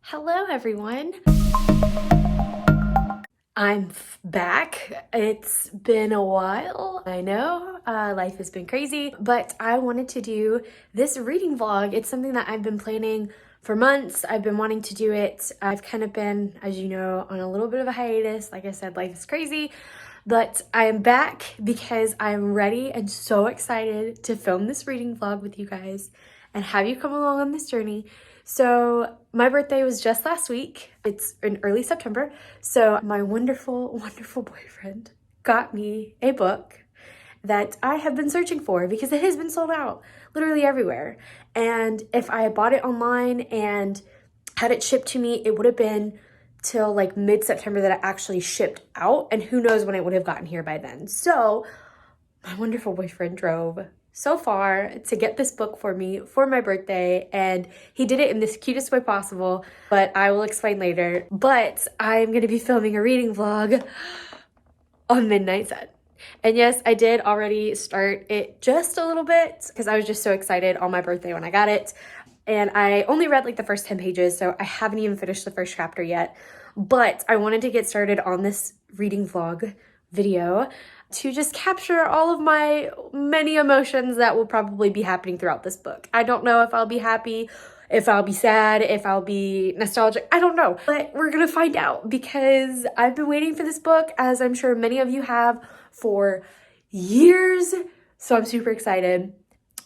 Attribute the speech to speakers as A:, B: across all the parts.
A: Hello everyone. I'm back. It's been a while. I know life has been crazy, but I wanted to do this reading vlog. It's something that I've been planning for months. I've been wanting to do it. I've kind of been, as you know, on a little bit of a hiatus. Like I said, life is crazy, but I am back because I'm ready and so excited to film this reading vlog with you guys and have you come along on this journey. So my birthday was just last week. It's in early September. So my wonderful, wonderful boyfriend got me a book that I have been searching for because it has been sold out literally everywhere. And if I had bought it online and had it shipped to me, it would have been till like mid-September that it actually shipped out. And who knows when it would have gotten here by then. So my wonderful boyfriend drove so far to get this book for me for my birthday, and he did it in this cutest way possible, but I will explain later. But I'm gonna be filming a reading vlog on Midnight Sun. And yes, I did already start it just a little bit because I was just so excited on my birthday when I got it. And I only read like the first 10 pages, so I haven't even finished the first chapter yet. But I wanted to get started on this reading vlog video to just capture all of my many emotions that will probably be happening throughout this book. I don't know if I'll be happy, if I'll be sad, if I'll be nostalgic, I don't know. But we're gonna find out because I've been waiting for this book, as I'm sure many of you have, for years. So I'm super excited.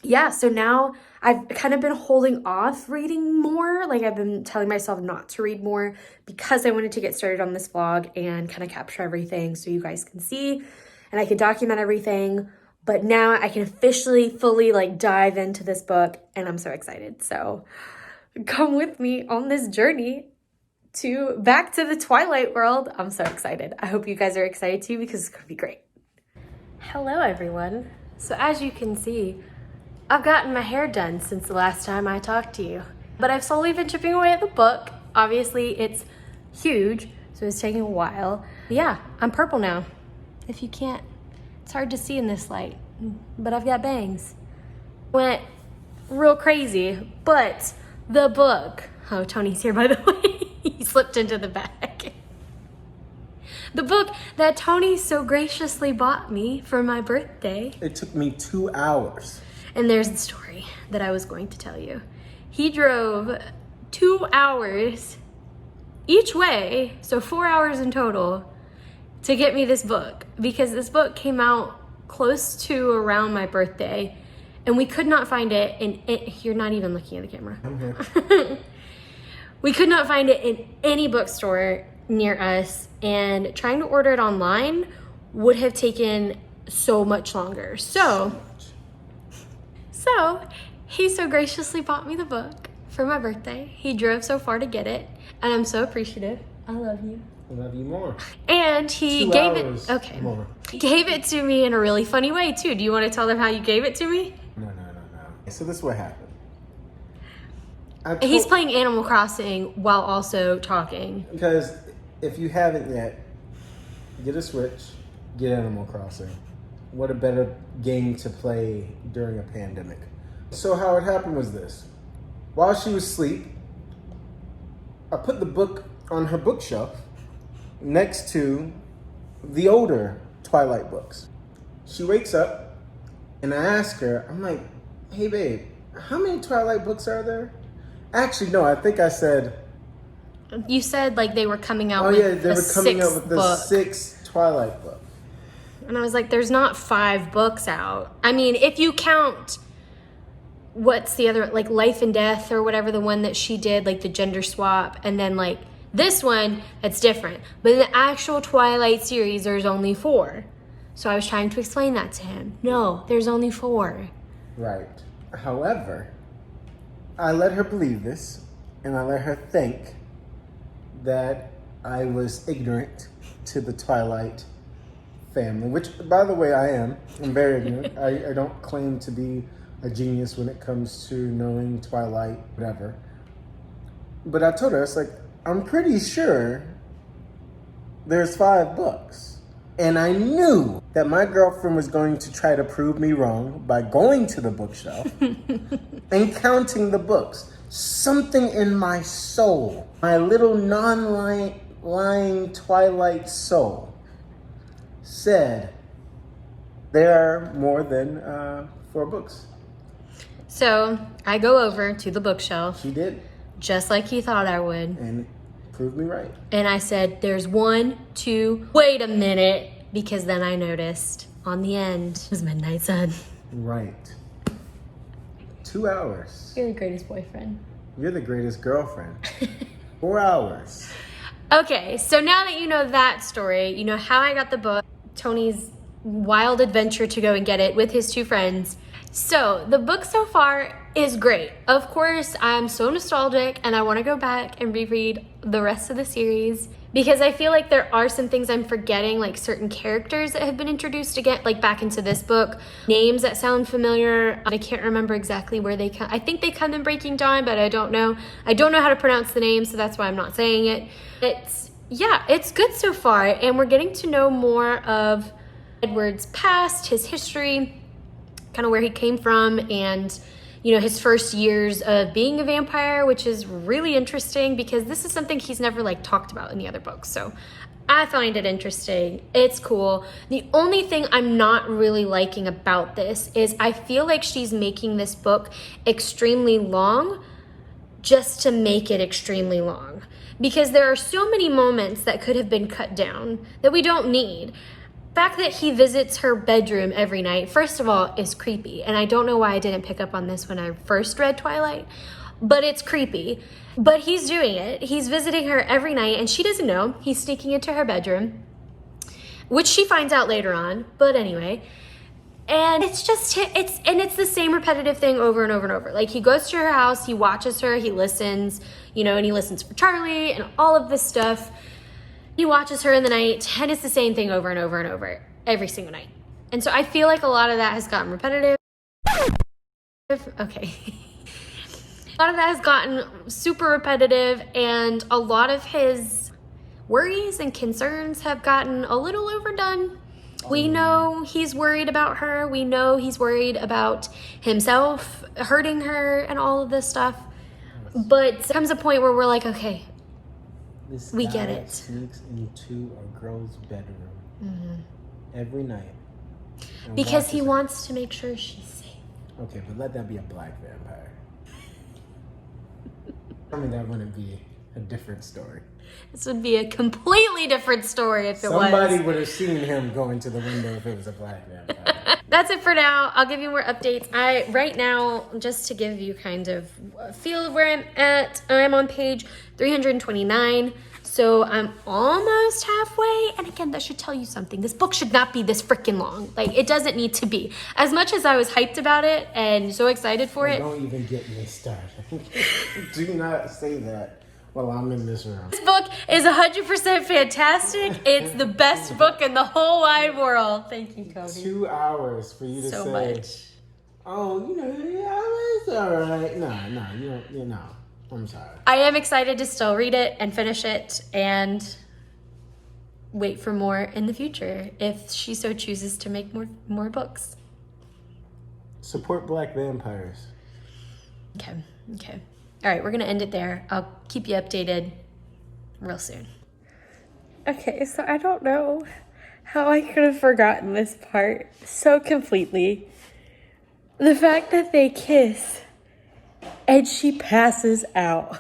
A: Yeah, so now I've kind of been holding off reading more. Like I've been telling myself not to read more because I wanted to get started on this vlog and kind of capture everything so you guys can see and I can document everything. But now I can officially fully like dive into this book and I'm so excited. So come with me on this journey to back to the Twilight world. I'm so excited. I hope you guys are excited too because it's gonna be great. Hello everyone. So as you can see, I've gotten my hair done since the last time I talked to you, but I've slowly been chipping away at the book. Obviously it's huge, so it's taking a while. But yeah, I'm purple now. If you can't, it's hard to see in this light, but I've got bangs. Went real crazy, but the book, oh, Tony's here by the way, he slipped into the bag. The book that Tony so graciously bought me for my birthday.
B: It took me 2 hours.
A: And there's the story that I was going to tell you. He drove 2 hours each way, so 4 hours in total, to get me this book because this book came out close to around my birthday and we could not find it in you're not even looking at the camera.
B: I'm here.
A: We could not find it in any bookstore near us, and trying to order it online would have taken so much longer. So he so graciously bought me the book for my birthday. He drove so far to get it, and I'm so appreciative. I love you.
B: I love you more.
A: And he
B: 2
A: gave
B: hours
A: it, okay.
B: More.
A: He gave it to me in a really funny way too. Do you want to tell them how you gave it to me?
B: No. So this is what happened.
A: He's playing Animal Crossing while also talking.
B: Because if you haven't yet, get a Switch, get Animal Crossing. What a better game to play during a pandemic. So how it happened was this. While she was asleep, I put the book on her bookshelf next to the older Twilight books. She wakes up and I ask her, I'm like, hey babe, how many Twilight books are there? Actually, no, I think I said...
A: You said like they were coming out
B: with
A: with
B: they were coming out with the
A: book.
B: 6th Twilight book.
A: And I was like, there's not 5 books out. I mean, if you count, what's the other, like Life and Death or whatever, the one that she did, like the gender swap, and then like this one, that's different. But in the actual Twilight series, there's only 4. So I was trying to explain that to him. No, there's only 4.
B: Right. However, I let her believe this, and I let her think that I was ignorant to the Twilight family, which, by the way, I am. I'm very ignorant. I don't claim to be a genius when it comes to knowing Twilight, whatever. But I told her, it's like, I'm pretty sure there's 5 books. And I knew that my girlfriend was going to try to prove me wrong by going to the bookshelf and counting the books. something in my soul, my little non-lying Twilight soul, said there are more than 4 books.
A: So I go over to the bookshelf.
B: She did.
A: Just like you thought I would.
B: And proved me right.
A: And I said, there's 1, 2, wait a minute. Because then I noticed on the end was Midnight Sun.
B: Right. 2 hours.
A: You're the greatest boyfriend.
B: You're the greatest girlfriend. 4 hours.
A: Okay, so now that you know that story, you know how I got the book, Tony's wild adventure to go and get it with his 2 friends. So the book so far is great. Of course, I'm so nostalgic and I want to go back and reread the rest of the series because I feel like there are some things I'm forgetting, like certain characters that have been introduced again, like back into this book, names that sound familiar. I can't remember exactly where they come. I think they come in Breaking Dawn, but I don't know. I don't know how to pronounce the name, so that's why I'm not saying it. It's good so far, and we're getting to know more of Edward's past, his history, kind of where he came from, and you know, his first years of being a vampire, which is really interesting because this is something he's never like talked about in the other books. So I find it interesting. It's cool. The only thing I'm not really liking about this is I feel like she's making this book extremely long just to make it extremely long, because there are so many moments that could have been cut down that we don't need. The fact that he visits her bedroom every night, first of all, is creepy. And I don't know why I didn't pick up on this when I first read Twilight, but it's creepy. But he's doing it. He's visiting her every night and she doesn't know. He's sneaking into her bedroom, which she finds out later on. But anyway, and it's the same repetitive thing over and over and over. Like, he goes to her house, he watches her, he listens, you know, and he listens for Charlie and all of this stuff. He watches her in the night, and it's the same thing over and over and over every single night. And so I feel like a lot of that has gotten repetitive. Okay. A lot of that has gotten super repetitive, and a lot of his worries and concerns have gotten a little overdone. We know he's worried about her. We know he's worried about himself hurting her and all of this stuff. But there comes a point where we're like, okay,
B: this
A: we
B: guy
A: get it.
B: Sneaks into a girl's bedroom every night.
A: Because he wants to make sure she's safe.
B: Okay, but let that be a black vampire. I mean, that wouldn't be a different story.
A: This would be a completely different story if it was.
B: Somebody would have seen him go into the window if it was a black vampire.
A: That's it for now. I'll give you more updates. Right now, just to give you kind of a feel of where I'm at, I'm on page 329. So I'm almost halfway. And again, that should tell you something. This book should not be this freaking long. Like, it doesn't need to be. As much as I was hyped about it and so excited for it.
B: Don't even get me started. Do not say that while I'm in this room.
A: This book is 100% fantastic. It's the best book in the whole wide world. Thank you, Cody.
B: 2 hours for you to
A: So
B: say,
A: much.
B: oh, you know, yeah, it's all right. No, you know, I'm sorry.
A: I am excited to still read it and finish it and wait for more in the future if she so chooses to make more books.
B: Support black vampires.
A: Okay. All right, we're going to end it there. I'll keep you updated real soon. Okay, so I don't know how I could have forgotten this part so completely. The fact that they kiss and she passes out.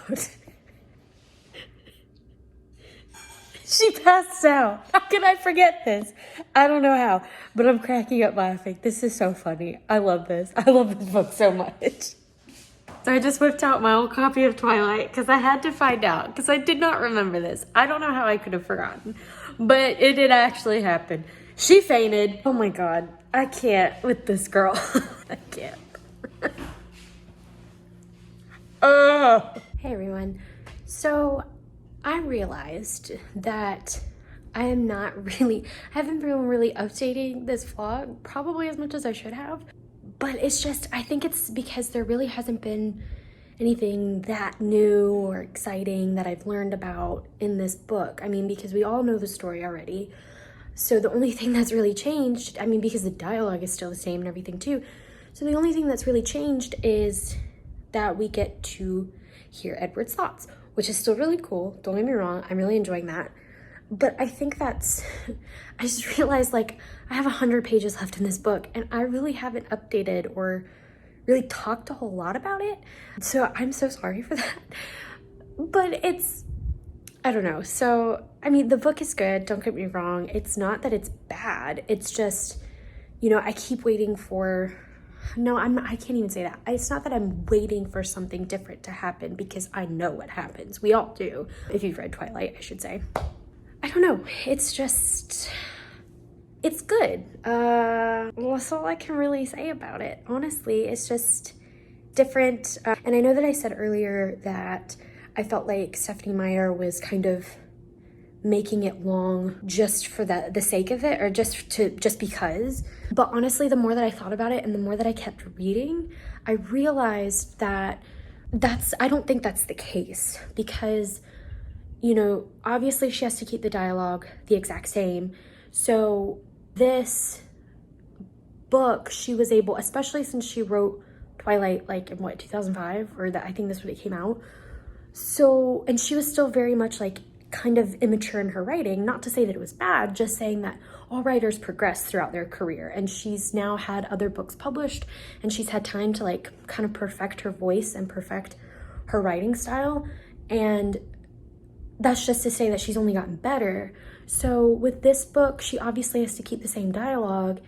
A: She passed out. How can I forget this? I don't know how, but I'm cracking up laughing. This is so funny. I love this. I love this book so much. So I just whipped out my old copy of Twilight because I had to find out because I did not remember this. I don't know how I could have forgotten, but it did actually happen. She fainted. Oh my God. I can't with this girl. I can't. Hey everyone. So I realized that I haven't been really updating this vlog probably as much as I should have. But it's just, I think it's because there really hasn't been anything that new or exciting that I've learned about in this book. I mean, because we all know the story already. So the only thing that's really changed, I mean, because the dialogue is still the same and everything too. So the only thing that's really changed is that we get to hear Edward's thoughts, which is still really cool. Don't get me wrong, I'm really enjoying that. But I think that's, I just realized like I have 100 pages left in this book and I really haven't updated or really talked a whole lot about it. So I'm so sorry for that. But it's, I don't know. So, I mean, the book is good. Don't get me wrong. It's not that it's bad. It's just, you know, I keep waiting for, no, I can't even say that. It's not that I'm waiting for something different to happen because I know what happens. We all do. If you've read Twilight, I should say. I don't know. It's just, it's good. Well, that's all I can really say about it. Honestly, it's just different. And I know that I said earlier that I felt like Stephanie Meyer was kind of making it long just for the sake of it, or just because. But honestly, the more that I thought about it and the more that I kept reading, I realized that I don't think that's the case, because, you know, obviously she has to keep the dialogue the exact same. So this book, she was able, especially since she wrote Twilight like in what, 2005, or that, I think this when it came out. So, and she was still very much like kind of immature in her writing, not to say that it was bad, just saying that all writers progress throughout their career, and she's now had other books published and she's had time to like kind of perfect her voice and perfect her writing style. And that's just to say that she's only gotten better. So with this book, she obviously has to keep the same dialogue.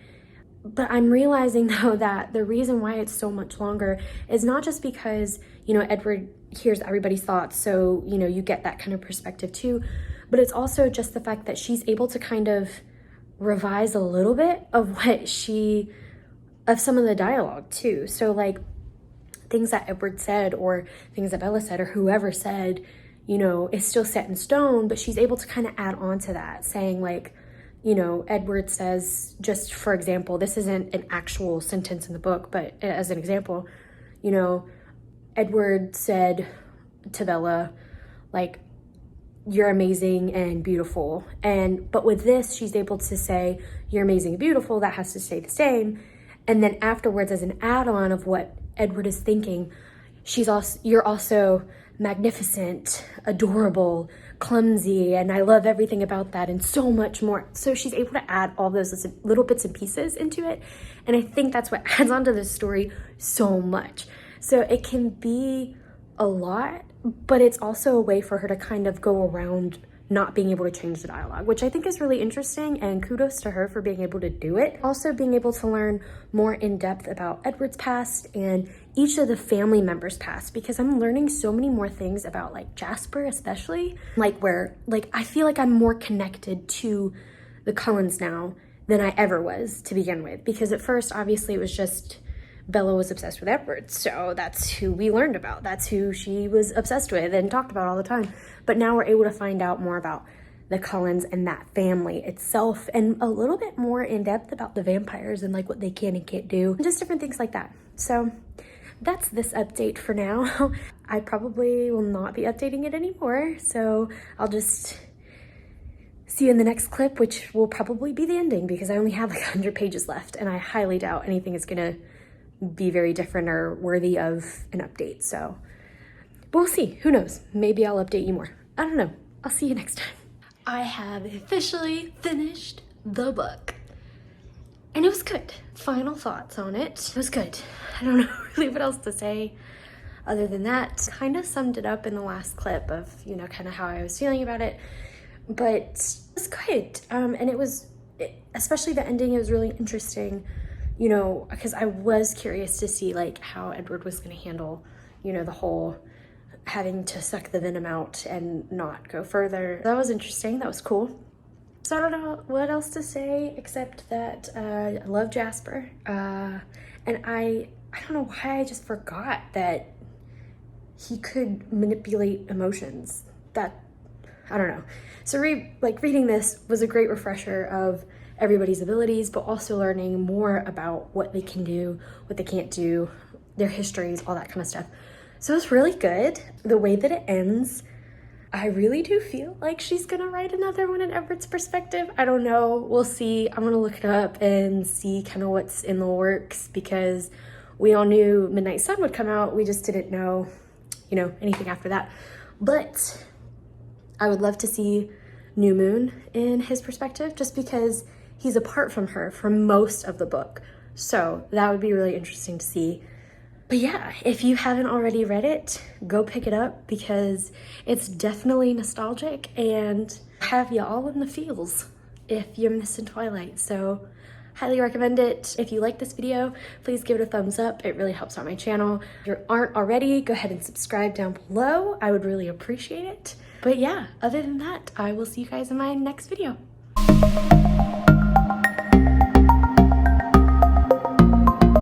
A: But I'm realizing though that the reason why it's so much longer is not just because, you know, Edward hears everybody's thoughts, so, you know, you get that kind of perspective too, but it's also just the fact that she's able to kind of revise a little bit of of some of the dialogue too. So like things that Edward said or things that Bella said or whoever said, you know, is still set in stone, but she's able to kind of add on to that, saying like, you know, Edward says, just for example, this isn't an actual sentence in the book, but as an example, you know, Edward said to Bella, like, you're amazing and beautiful. But with this, she's able to say, you're amazing and beautiful, that has to stay the same. And then afterwards, as an add-on of what Edward is thinking, you're also magnificent, adorable, clumsy, and I love everything about that and so much more. So she's able to add all those little bits and pieces into it. And I think that's what adds on to this story so much. So it can be a lot, but it's also a way for her to kind of go around not being able to change the dialogue, which I think is really interesting, and kudos to her for being able to do it. Also being able to learn more in depth about Edward's past and each of the family members' past, because I'm learning so many more things about like Jasper, especially like where like I feel like I'm more connected to the Cullens now than I ever was to begin with, because at first obviously it was just Bella was obsessed with Edward, so that's who we learned about. That's who she was obsessed with and talked about all the time. But now we're able to find out more about the Cullens and that family itself, and a little bit more in depth about the vampires and like what they can and can't do, and just different things like that. So that's this update for now. I probably will not be updating it anymore, so I'll just see you in the next clip, which will probably be the ending, because I only have like 100 pages left, and I highly doubt anything is gonna be very different or worthy of an update. So, but we'll see. Who knows? Maybe I'll update you more. I don't know. I'll see you next time. I have officially finished the book, and it was good. Final thoughts on it. It was good. I don't know really what else to say other than that. Kind of summed it up in the last clip of, you know, kind of how I was feeling about it, but it was good. And especially the ending, it was really interesting, you know, because I was curious to see like how Edward was going to handle, you know, the whole having to suck the venom out and not go further. That was interesting. That was cool. So I don't know what else to say except that I love Jasper. And I don't know why I just forgot that he could manipulate emotions. I don't know. So reading this was a great refresher of everybody's abilities, but also learning more about what they can do, what they can't do, their histories, all that kind of stuff. So it's really good. The way that it ends, I really do feel like she's gonna write another one in Everett's perspective. I don't know, we'll see. I'm gonna look it up and see kind of what's in the works, because we all knew Midnight Sun would come out. We just didn't know you know, anything after that. But I would love to see New Moon in his perspective, just because he's apart from her for most of the book. So that would be really interesting to see. But yeah, if you haven't already read it, go pick it up because it's definitely nostalgic and have you all in the feels if you're missing Twilight. So highly recommend it. If you like this video, please give it a thumbs up. It really helps out my channel. If you aren't already, go ahead and subscribe down below. I would really appreciate it. But yeah, other than that, I will see you guys in my next video.